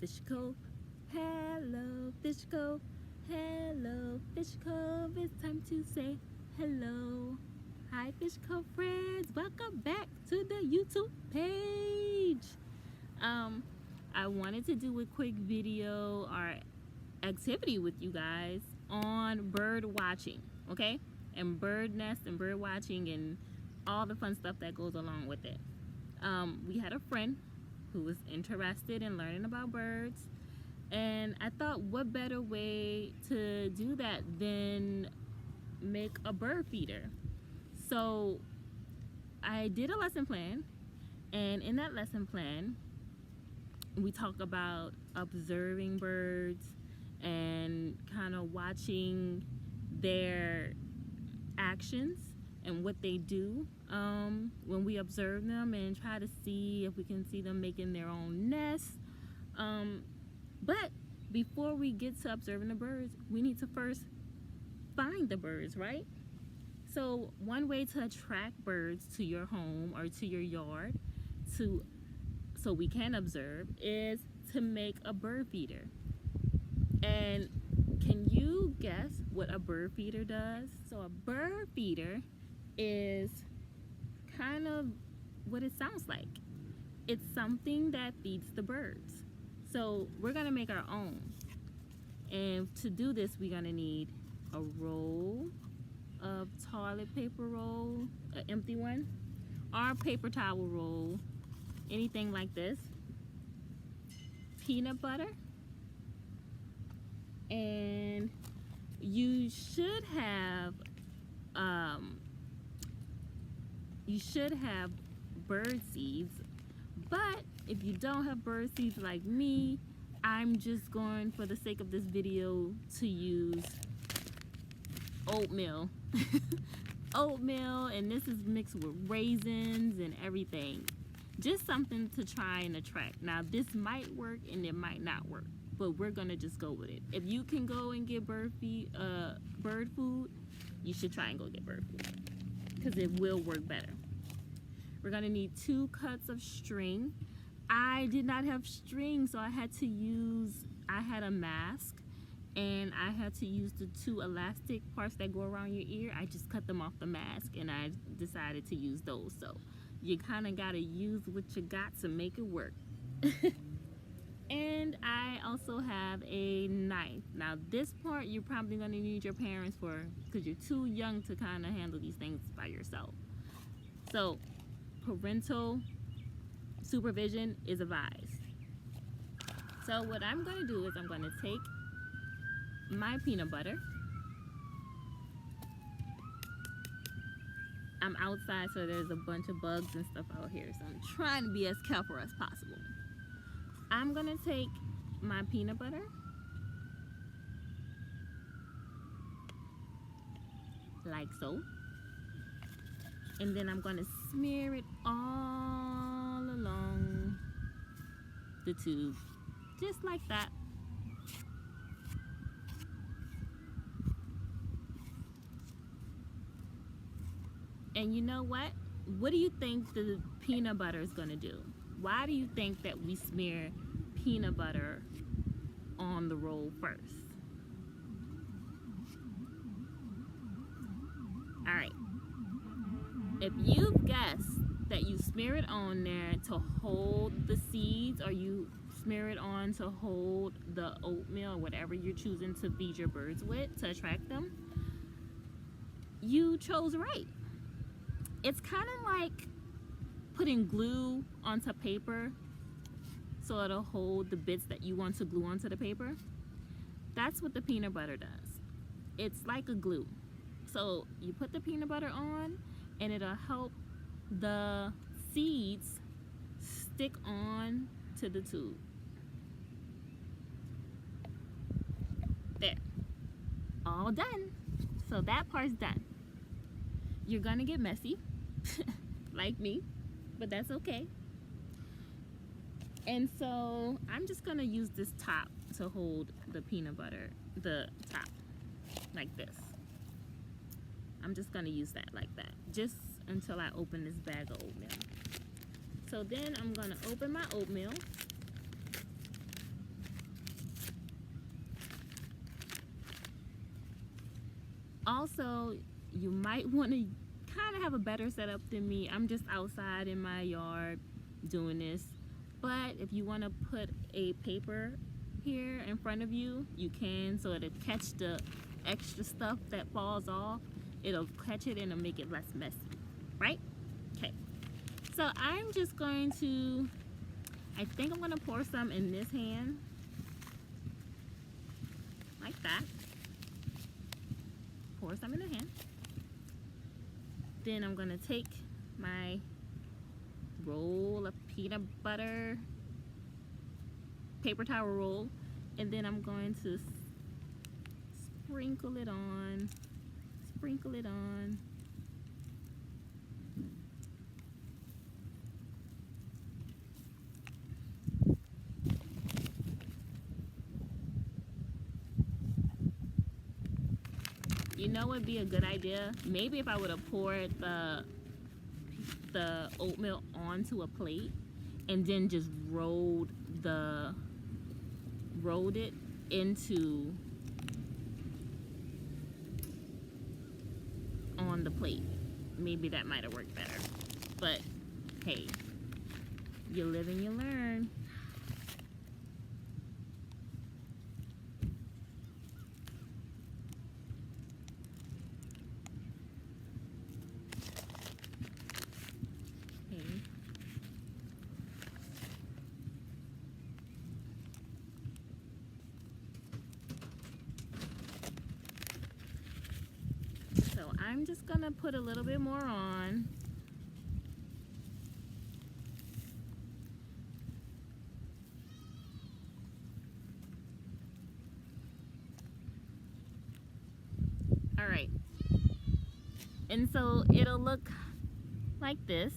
Fish Cove. Hello, Fish Cove. Hello, Fish Cove. It's time to say hello. Hi, Fish Cove friends. Welcome back to the YouTube page. I wanted to do a quick video or activity with you guys on bird watching, okay? And bird nest and bird watching and all the fun stuff that goes along with it. We had a friend who was interested in learning about birds, and I thought, what better way to do that than make a bird feeder? So I did a lesson plan, and in that lesson plan we talk about observing birds and kind of watching their actions and what they do when we observe them, and try to see if we can see them making their own nests. But before we get to observing the birds, we need to first find the birds, right? So one way to attract birds to your home or to your yard so we can observe is to make a bird feeder. And can you guess what a bird feeder does? So a bird feeder is kind of what it sounds like. It's something that feeds the birds. So we're gonna make our own. And to do this, we're gonna need a roll of toilet paper roll, an empty one, or paper towel roll, anything like this, peanut butter, and you should have bird seeds. But if you don't have bird seeds like me, I'm just going, for the sake of this video, to use oatmeal. Oatmeal, and this is mixed with raisins and everything. Just something to try and attract. Now this might work and it might not work, but we're gonna just go with it. If you can go and get bird food, you should try and go get bird food, because it will work better. We're gonna need 2 cuts of string. I did not have string, so I had a mask, and I had to use the 2 elastic parts that go around your ear. I just cut them off the mask, and I decided to use those. So you kind of got to use what you got to make it work. And I also have a knife. Now this part you're probably going to need your parents for, because you're too young to kind of handle these things by yourself. So parental supervision is advised. So what I'm going to do is I'm going to take my peanut butter. I'm outside, so there's a bunch of bugs and stuff out here, so I'm trying to be as careful as possible. I'm gonna take my peanut butter, like so, and then I'm gonna smear it all along the tube, just like that. And you know what? What do you think the peanut butter is gonna do? Why do you think that we smear peanut butter on the roll first? All right. If you've guessed that you smear it on there to hold the seeds, or you smear it on to hold the oatmeal or whatever you're choosing to feed your birds with to attract them, you chose right. It's kind of like putting glue onto paper so it'll hold the bits that you want to glue onto the paper. That's what the peanut butter does. It's like a glue. So you put the peanut butter on, and it'll help the seeds stick on to the tube. There. All done. So that part's done. You're gonna get messy, like me, but that's okay. And so I'm just gonna use this top to hold the peanut butter, the top, like this. I'm just gonna use that like that, just until I open this bag of oatmeal. So then I'm gonna open my oatmeal, Also, you might want to kind of have a better setup than me. I'm just outside in my yard doing this. But if you want to put a paper here in front of you, you can, so it'll catch the extra stuff that falls off. It'll catch it and it'll make it less messy, right? Okay. So I'm just going to, I think I'm going to pour some in this hand, like that. Pour some in the hand. Then I'm going to take my roll of peanut butter, paper towel roll, and then I'm going to sprinkle it on, sprinkle it on. You know what would be a good idea? Maybe if I would have poured the oatmeal onto a plate and then just rolled it into on the plate. Maybe that might have worked better. But hey, you live and you learn. I'm just gonna put a little bit more on. All right, and so it'll look like this.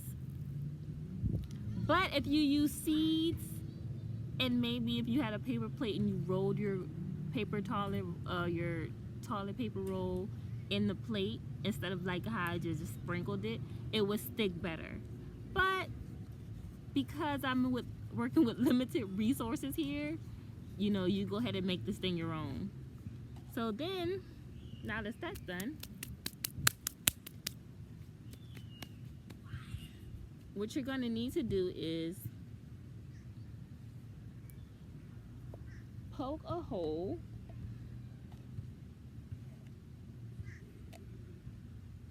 But if you use seeds, and maybe if you had a paper plate and you rolled your toilet paper roll in the plate instead of like how I just sprinkled it, it would stick better. But because I'm working with limited resources here, you know, you go ahead and make this thing your own. So then, now that that's done, what you're gonna need to do is poke a hole.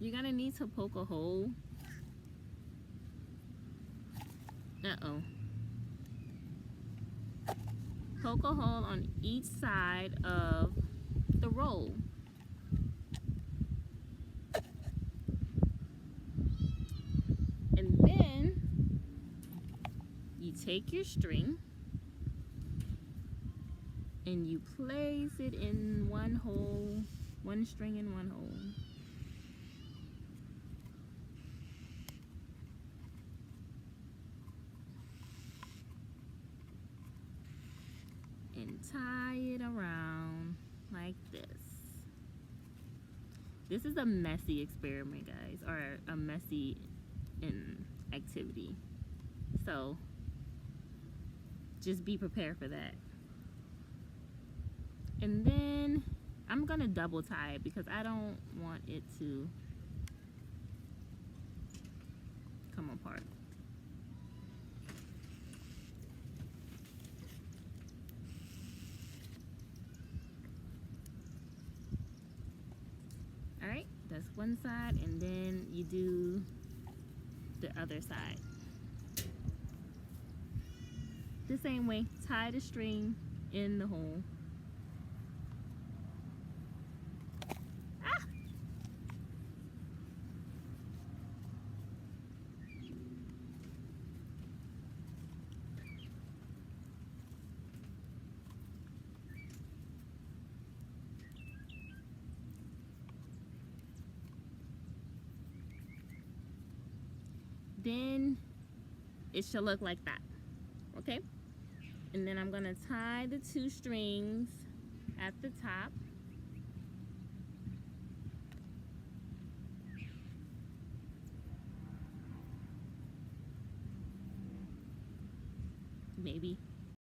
You're gonna need to poke a hole. Uh-oh. Poke a hole on each side of the roll. And then you take your string and you place it in one hole, one string in one hole. And tie it around like this. This is a messy experiment, guys, or a messy activity. So just be prepared for that. And then I'm gonna double tie it because I don't want it to come apart. Alright, that's one side, and then you do the other side. The same way, tie the string in the hole. Ah! Then it should look like that, okay? And then I'm gonna tie the two strings at the top. Maybe